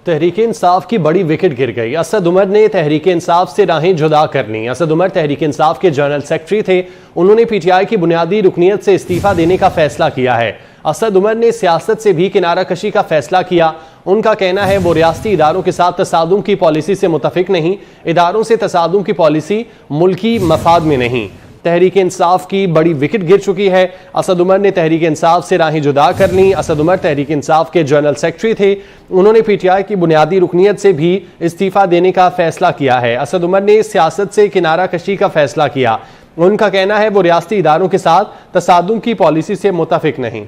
तहरीक इंसाफ की बड़ी विकेट गिर गई। असद उमर ने तहरीक इंसाफ से राहें जुदा कर ली। असद उमर तहरीक इंसाफ के जनरल सेक्रेटरी थे। उन्होंने पीटीआई की बुनियादी रुकनीत से इस्तीफा देने का फैसला किया है। असद उमर ने सियासत से भी किनारा कशी का फैसला किया। उनका कहना है वो रियासती इदारों के साथ तसादुम की पॉलिसी से मुतफिक नहीं। इदारों से तसादुम की पॉलिसी मुल्की मफाद में नहीं। तहरीक इंसाफ की बड़ी विकेट गिर चुकी है। असद उमर ने तहरीक इंसाफ से राहें जुदा कर ली। असद उमर तहरीक इंसाफ के जनरल सेक्रेटरी थे। उन्होंने पीटीआई की बुनियादी रुकनीत से भी इस्तीफा देने का फैसला किया है। असद उमर ने सियासत से किनारा कशी का फैसला किया। उनका कहना है वो रियासती इदारों के साथ तसादुम की पॉलिसी से मुतफिक नहीं।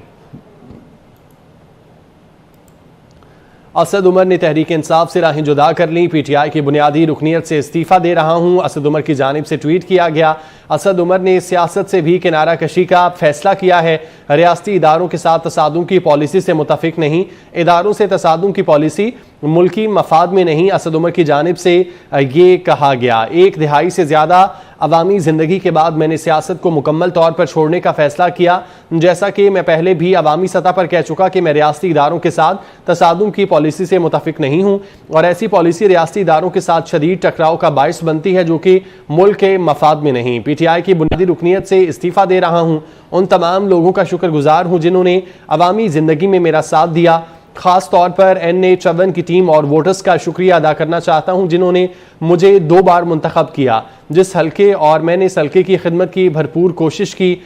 असद उमर ने तहरीक इंसाफ से राहें जुदा कर ली। पीटीआई की बुनियादी रुकनीत से इस्तीफा दे रहा हूं, असद उमर की जानिब से ट्वीट किया गया। असद उमर ने सियासत से भी किनारा कशी का फैसला किया है। रियासती इदारों के साथ तसादुम की पॉलिसी से मुतफिक नहीं। इदारों से तसादुम की पॉलिसी मुल्की मफाद में नहीं। असद उमर की जानिब से ये कहा गया। एक दिहाई से ज़्यादा अवामी ज़िंदगी के बाद मैंने सियासत को मुकम्मल तौर पर छोड़ने का फैसला किया। जैसा कि मैं पहले भी अवामी सतह पर कह चुका कि मैं रियासती इदारों के साथ तसादुम की पॉलिसी से मुतफिक नहीं हूँ और ऐसी पॉलिसी रियासती इदारों के साथ शदीद टकराव का बायस बनती है जो कि मुल्क के मफाद में नहीं। पीटीआई की बुनियादी रुकनीत से इस्तीफा दे रहा हूँ। उन तमाम लोगों का शुक्रगुजार हूँ जिन्होंने अवामी ज़िंदगी में मेरा साथ दिया। खास तौर पर NA51 की टीम और वोटर्स का शुक्रिया अदा करना चाहता हूं जिन्होंने मुझे 2 बार मुंतखब किया। जिस हल्के और मैंने इस हल्के की खिदमत की भरपूर कोशिश की।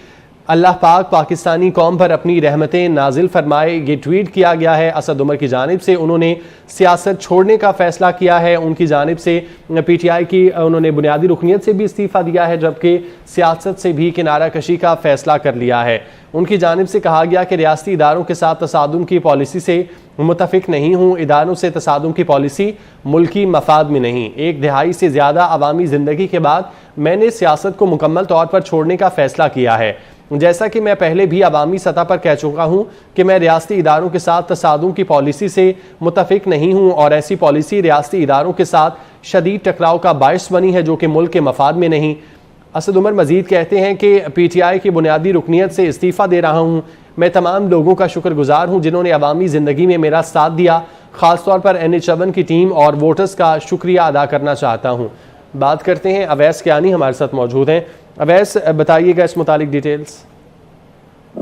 अल्लाह पाक पाकिस्तानी कौम पर अपनी रहमतें नाजिल फरमाए। ये ट्वीट किया गया है। असद उमर की जानिब से उन्होंने सियासत छोड़ने का फैसला किया है। उनकी जानिब से पीटीआई की उन्होंने बुनियादी रुकनीत से भी इस्तीफ़ा दिया है जबकि सियासत से भी किनारा कशी का फैसला कर लिया है। उनकी जानिब से कहा गया कि रियासती इदारों के साथ तसादुम की पॉलिसी से मुतफिक नहीं हूँ। इदारों से तसादुम की पॉलिसी मुल्की मफाद में नहीं। एक दिहाई से ज़्यादा अवामी ज़िंदगी के बाद मैंने सियासत को मुकम्मल तौर पर छोड़ने का फैसला किया है। जैसा कि मैं पहले भी अवामी सतह पर कह चुका हूँ कि मैं रियासती इदारों के साथ तसादुम की पॉलिसी से मुतफिक नहीं हूँ और ऐसी पॉलिसी रियासती इदारों के साथ शदीद टकराव का बायस बनी है जो कि मुल्क के मफाद में नहीं। असद उमर मजीद कहते हैं कि पीटीआई की बुनियादी रुकनीत से इस्तीफ़ा दे रहा हूँ। मैं तमाम लोगों का शुक्रगुजार हूँ जिन्होंने अवामी ज़िंदगी में मेरा साथ दिया। ख़ास तौर पर NA51 की टीम और वोटर्स का शुक्रिया अदा करना चाहता हूँ। बात करते हैं अवैस कियानी हमारे साथ मौजूद हैं। अवैस, बताइएगा इस मुतालिक डिटेल्स।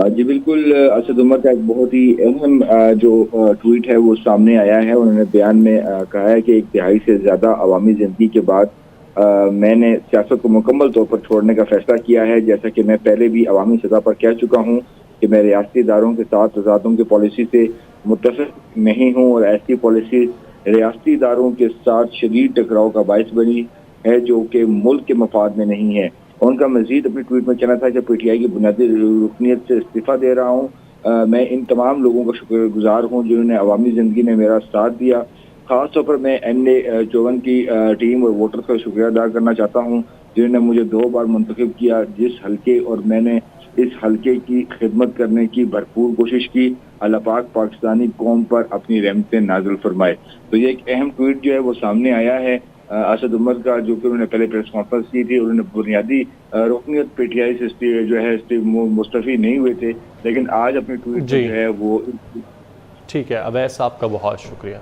जी बिल्कुल, असद उमर का एक बहुत ही अहम जो ट्वीट है वो सामने आया है। उन्होंने बयान में कहा है कि एक तिहाई से ज़्यादा अवामी ज़िंदगी के बाद मैंने सियासत को मुकम्मल तौर पर छोड़ने का फैसला किया है। जैसा कि मैं पहले भी अवामी सतह पर कह चुका हूँ कि मैं रियासती इदारों के साथ तसादुम की पॉलिसी से मुत्तफिक नहीं हूँ और ऐसी पॉलिसी रियासती इदारों के साथ शदीद टकराव का बायस बनी है जो कि मुल्क के मफाद में नहीं है। उनका मजीद अपनी ट्वीट में कहना था कि पीटीआई की बुनियादी रुकनीत से इस्तीफ़ा दे रहा हूँ। मैं इन तमाम लोगों का शुक्रगुजार हूँ जिन्होंने अवामी ज़िंदगी में मेरा साथ दिया। ख़ास तौर पर मैं NA51 की टीम और वोटर्स का शुक्रिया अदा करना चाहता हूँ जिन्होंने मुझे 2 बार मुंतखब किया जिस हल्के और मैंने इस हल्के की खिदमत करने की भरपूर कोशिश की। अल्लाह पाक पाकिस्तानी कौम पर अपनी रहमतें नाजिल फरमाए। तो ये एक अहम ट्वीट जो है वो सामने आया है असद उमर का, जो कि उन्होंने पहले प्रेस कॉन्फ्रेंस की थी। उन्होंने बुनियादी रुकनीत पीटीआई से जो है मुस्तफ़ी नहीं हुए थे, लेकिन आज अपनी ट्वीट जो है वो। ठीक है अवैस, आपका बहुत शुक्रिया।